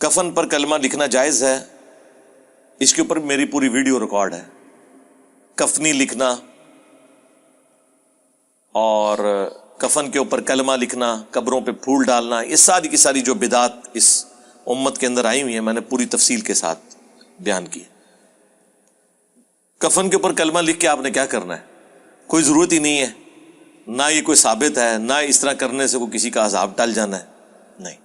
کفن پر کلمہ لکھنا جائز ہے؟ اس کے اوپر میری پوری ویڈیو ریکارڈ ہے. کفنی لکھنا اور کفن کے اوپر کلمہ لکھنا، قبروں پہ پھول ڈالنا، یہ ساری کی ساری جو بدعات اس امت کے اندر آئی ہوئی ہیں، میں نے پوری تفصیل کے ساتھ بیان کی. کفن کے اوپر کلمہ لکھ کے آپ نے کیا کرنا ہے؟ کوئی ضرورت ہی نہیں ہے، نہ یہ کوئی ثابت ہے، نہ اس طرح کرنے سے کوئی کسی کا عذاب ٹل جانا ہے. نہیں،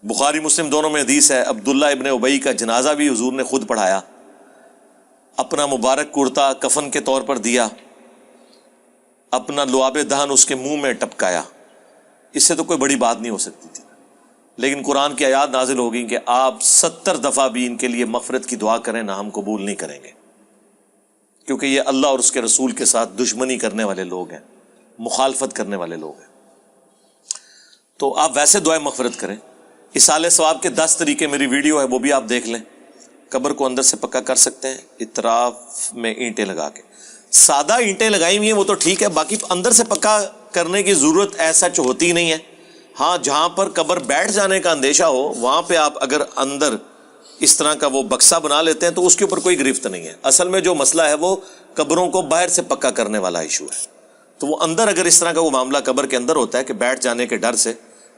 بخاری مسلم دونوں میں حدیث ہے. عبداللہ ابن ابی کا جنازہ بھی حضور نے خود پڑھایا، اپنا مبارک کرتا کفن کے طور پر دیا، اپنا لعاب دہن اس کے منہ میں ٹپکایا. اس سے تو کوئی بڑی بات نہیں ہو سکتی تھی، لیکن قرآن کی آیات نازل ہو گئی کہ آپ 70 دفعہ بھی ان کے لیے مغفرت کی دعا کریں نہ، ہم قبول نہیں کریں گے، کیونکہ یہ اللہ اور اس کے رسول کے ساتھ دشمنی کرنے والے لوگ ہیں، مخالفت کرنے والے لوگ ہیں. تو آپ ویسے دعائیں مغفرت کریں. اصالہ ثواب کے 10 طریقے میری ویڈیو ہے، وہ بھی آپ دیکھ لیں. قبر کو اندر سے پکا کر سکتے ہیں اطراف میں اینٹیں لگا کے. سادہ اینٹیں لگائی ہوئی ہیں وہ تو ٹھیک ہے، باقی اندر سے پکا کرنے کی ضرورت ایسا ہوتی نہیں ہے. ہاں، جہاں پر قبر بیٹھ جانے کا اندیشہ ہو وہاں پہ آپ اگر اندر اس طرح کا وہ بکسا بنا لیتے ہیں تو اس کے اوپر کوئی گرفت نہیں ہے. اصل میں جو مسئلہ ہے وہ قبروں کو باہر سے پکا کرنے والا ایشو ہے. تو وہ اندر اگر اس طرح کا وہ معاملہ قبر کے اندر ہوتا ہے کہ بیٹھ جانے کے ڈر سے،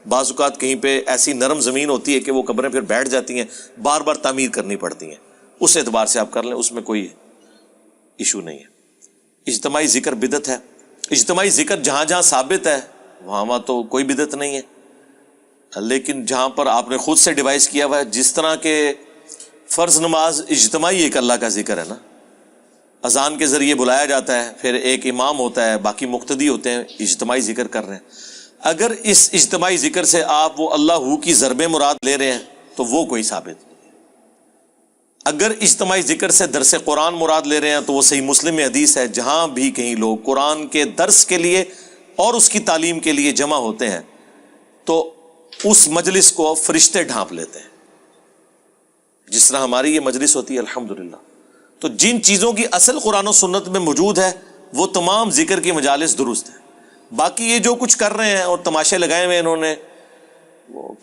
بعض اوقات کہیں پہ ایسی نرم زمین ہوتی ہے کہ وہ قبریں پھر بیٹھ جاتی ہیں، بار بار تعمیر کرنی پڑتی ہیں، اس اعتبار سے آپ کر لیں، اس میں کوئی ایشو نہیں ہے. اجتماعی ذکر بدعت ہے. اجتماعی ذکر جہاں جہاں ثابت ہے وہاں تو کوئی بدعت نہیں ہے، لیکن جہاں پر آپ نے خود سے ڈیوائس کیا ہوا ہے، جس طرح کے فرض نماز اجتماعی ایک اللہ کا ذکر ہے نا، اذان کے ذریعے بلایا جاتا ہے، پھر ایک امام ہوتا ہے، باقی مقتدی ہوتے ہیں، اجتماعی ذکر کر رہے ہیں. اگر اس اجتماعی ذکر سے آپ وہ اللہ ہو کی ضرب مراد لے رہے ہیں تو وہ کوئی ثابت نہیں ہے. اگر اجتماعی ذکر سے درس قرآن مراد لے رہے ہیں تو وہ صحیح مسلم میں حدیث ہے، جہاں بھی کہیں لوگ قرآن کے درس کے لیے اور اس کی تعلیم کے لیے جمع ہوتے ہیں تو اس مجلس کو فرشتے ڈھانپ لیتے ہیں، جس طرح ہماری یہ مجلس ہوتی ہے الحمدللہ. تو جن چیزوں کی اصل قرآن و سنت میں موجود ہے وہ تمام ذکر کی مجالس درست ہیں. باقی یہ جو کچھ کر رہے ہیں اور تماشے لگائے ہوئے انہوں نے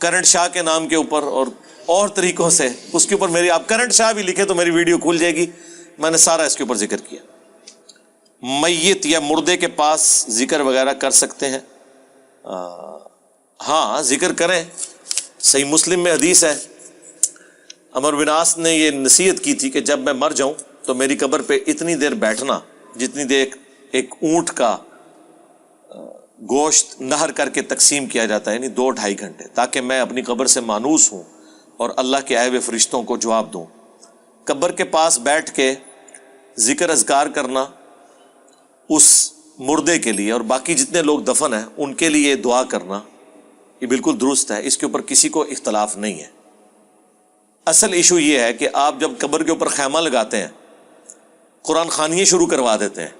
کرنٹ شاہ کے نام کے اوپر اور طریقوں سے، اس کے اوپر میری آپ کرنٹ شاہ بھی لکھے تو میری ویڈیو کھل جائے گی، میں نے سارا اس کے اوپر ذکر کیا. میت یا مردے کے پاس ذکر وغیرہ کر سکتے ہیں؟ ہاں، ذکر کریں. صحیح مسلم میں حدیث ہے، عمرو بن عاص نے یہ نصیحت کی تھی کہ جب میں مر جاؤں تو میری قبر پہ اتنی دیر بیٹھنا جتنی دیر ایک اونٹ کا گوشت نہر کر کے تقسیم کیا جاتا ہے، یعنی 2-2.5 گھنٹے، تاکہ میں اپنی قبر سے مانوس ہوں اور اللہ کے آئے ہوئے فرشتوں کو جواب دوں. قبر کے پاس بیٹھ کے ذکر اذکار کرنا اس مردے کے لیے اور باقی جتنے لوگ دفن ہیں ان کے لیے دعا کرنا، یہ بالکل درست ہے، اس کے اوپر کسی کو اختلاف نہیں ہے. اصل ایشو یہ ہے کہ آپ جب قبر کے اوپر خیمہ لگاتے ہیں، قرآن خوانیاں شروع کروا دیتے ہیں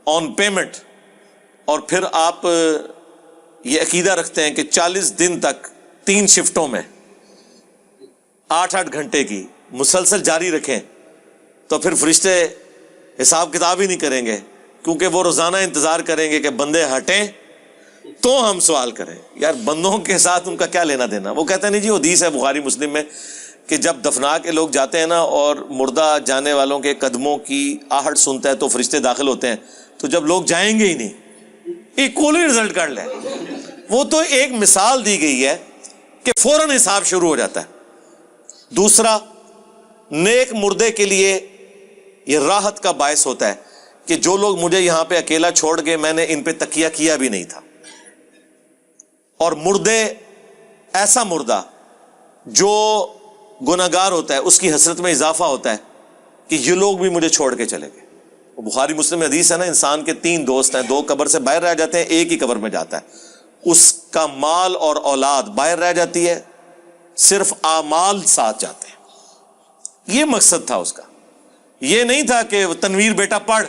آن پیمنٹ، اور پھر آپ یہ عقیدہ رکھتے ہیں کہ 40 دن تک 3 شفٹوں میں 8-8 گھنٹے کی مسلسل جاری رکھیں، تو پھر فرشتے حساب کتاب ہی نہیں کریں گے، کیونکہ وہ روزانہ انتظار کریں گے کہ بندے ہٹیں تو ہم سوال کریں. یار بندوں کے ساتھ ان کا کیا لینا دینا؟ وہ کہتے ہیں نہیں جی، حدیث ہے بخاری مسلم میں کہ جب دفنا کے لوگ جاتے ہیں نا اور مردہ جانے والوں کے قدموں کی آہٹ سنتا ہے تو فرشتے داخل ہوتے ہیں. تو جب لوگ جائیں گے ہی نہیں، ایکولی رزلٹ کر لیں. وہ تو ایک مثال دی گئی ہے کہ فوراً حساب شروع ہو جاتا ہے. دوسرا، نیک مردے کے لیے یہ راحت کا باعث ہوتا ہے کہ جو لوگ مجھے یہاں پہ اکیلا چھوڑ گئے، میں نے ان پہ تکیہ کیا بھی نہیں تھا. اور مردے، ایسا مردہ جو گناہگار ہوتا ہے اس کی حسرت میں اضافہ ہوتا ہے کہ یہ لوگ بھی مجھے چھوڑ کے چلے گئے. بخاری مسلم میں حدیث ہے نا، انسان کے 3 دوست ہیں، 2 قبر سے باہر رہ جاتے ہیں، ایک ہی قبر میں جاتا ہے. اس کا مال اور اولاد باہر رہ جاتی ہے، صرف اعمال ساتھ جاتے ہیں. یہ مقصد تھا اس کا. یہ نہیں تھا کہ تنویر بیٹا پڑھ.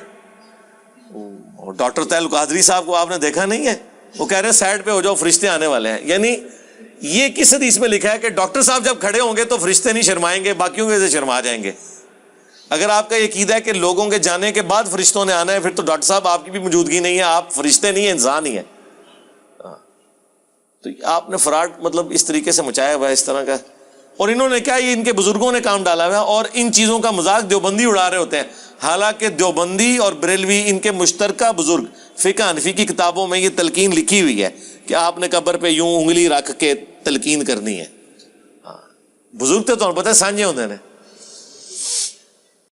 ڈاکٹر طیل قادری صاحب کو آپ نے دیکھا نہیں ہے، وہ کہہ رہے ہیں سائڈ پہ ہو جاؤ، فرشتے آنے والے ہیں. یعنی یہ کس حدیث میں لکھا ہے کہ ڈاکٹر صاحب جب کھڑے ہوں گے تو فرشتے نہیں شرمائیں گے، باقیوں کے سے شرما جائیں گے. اگر آپ کا یہ عقیدہ ہے کہ لوگوں کے جانے کے بعد فرشتوں نے آنا ہے، پھر تو ڈاکٹر صاحب آپ کی بھی موجودگی نہیں ہے، آپ فرشتے نہیں ہیں، انسان ہی ہیں. تو آپ نے فراڈ مطلب اس طریقے سے مچایا ہوا ہے اس طرح کا. اور انہوں نے کیا، یہ ان کے بزرگوں نے کام ڈالا ہوا ہے، اور ان چیزوں کا مذاق دیوبندی اڑا رہے ہوتے ہیں، حالانکہ دیوبندی اور بریلوی ان کے مشترکہ بزرگ فقہ حنفی کی کتابوں میں یہ تلقین لکھی ہوئی ہے کہ آپ نے قبر پہ یوں انگلی رکھ کے تلقین کرنی ہے. بزرگ تو تمہیں پتہ سانجے ہوندے نے.